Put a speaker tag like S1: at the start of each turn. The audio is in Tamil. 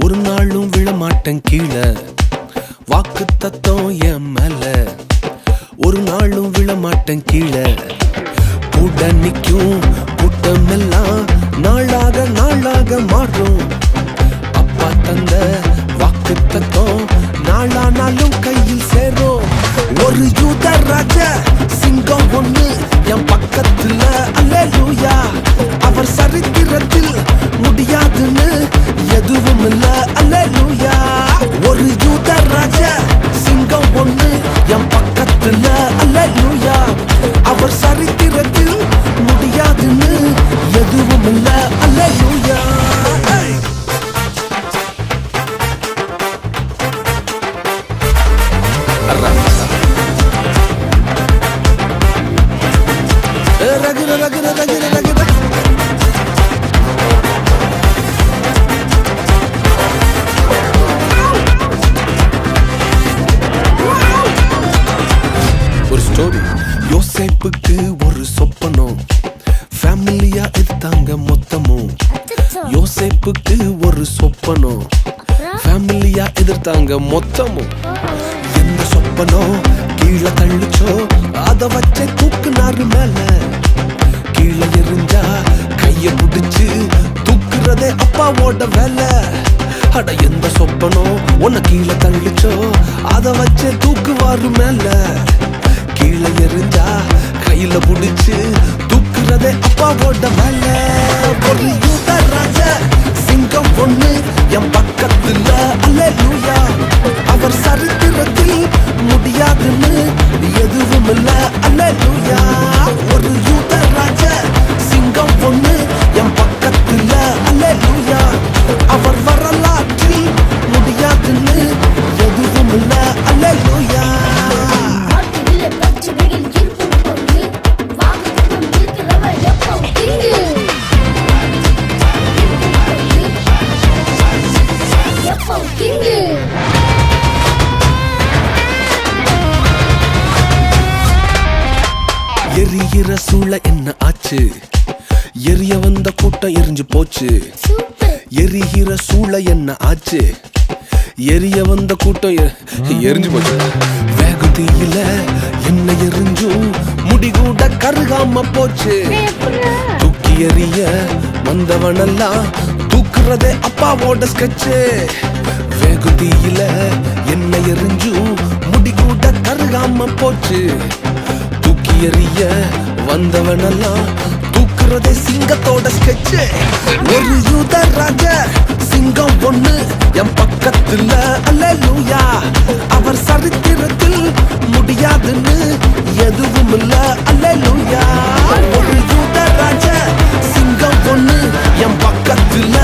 S1: ஒரு நாளும் விழமாட்டேன் கீழே வாக்கு தத்தம் என் மேல ஒரு நாளும் விழமாட்டேன் கீழே கூட நிக்கும் கூட்டம் எல்லாம் நாளாக நாளாக மாறும் அப்பா தந்த வாக்கு தத்தம் நாளானாலும் கையில் சேரும் ஒரு யூத ராஜ சிங்கம் ஒண்ணு என் பக்கத்துல அல்லேலூயா அவர் சரித்திரத்தில் முடியாதுன்னு எதுவும் இல்ல அல்லேலூயா ஒரு யூத ராஜ சிங்கம் ஒண்ணு என் பக்கத்துல அல்லேலூயா அவர் சரித்திரத்தில் முடியாதுன்னு எதுவும் இல்ல அல்லேலூயா ரகுர ரகுர ரகுர ரகுர ஒரு ஸ்டோரி யோசேப்புக்கு ஒரு சொப்பனம் ஃபேமிலியா எடுத்தாங்க மொத்தமும் யோசேப்புக்கு ஒரு சொப்பனம் ஃபேமிலியா எதிர்த்தாங்க மொத்தமும் எந்த சொப்பனம் கீழே தள்ளிச்சோ அத வச்சே தூக்குனாரு மேல கீழே எரிஞ்சா கைய புடிச்சு தூக்குறதே அப்பாவோட வேலை அட எந்த சொப்பனம் உன்னை கீழே தள்ளிச்சோ அத வச்சே தூக்குவாரு மேல கீழே எரிஞ்சா கையில புடிச்சு தூக்குறதே அப்பாவோட வேலை ஒரு யூத ராஜ சிங்கம் ஒண்ணு என் பக்கத்துல அல்லேலூயா அவர் சரித்திரத்தில் முடியாதுன்னு எதுவும் இல்ல அல்லேலூயா ஒரு யூத ராஜ சிங்கம் ஒண்ணு என் பக்கத்துல அல்லேலூயா அவர் வரலாற்றில் முடியாதுன்னு எதுவும் இல்ல அல்லேலூயா எரிகிற சூளை என்ன ஆச்சு எரிய வந்த கூட்டம் எரிஞ்சு போச்சு எரிகிற சூளை என்ன ஆச்சு எரிய வந்த கூட்டம் எரிஞ்சு போச்சு வேகத்தில என்ன எரிஞ்சும் முடிகூட கருகாம போச்சு தூக்கி எறிய வந்தவனெல்லாம் தூக்குறதே அப்பாவோட ஸ்கெட்சு வேகத்தில என்ன எரிஞ்சும் முடிகூட கருகாம போச்சு தூக்கி எறிய வந்தவனெல்லாம் தூக்குறதே சிங்கத்தோட ஸ்கெட்சு ஒரு யூத ராஜ சிங்கம் ஒண்ணு என் பக்கத்துல அல்லேலூயா அவர் சரித்திரத்தில் முடியாதுன்னு எதுவும் இல்ல அல்லேலூயா ஒரு யூத ராஜ சிங்கம் ஒண்ணு என் பக்கத்துல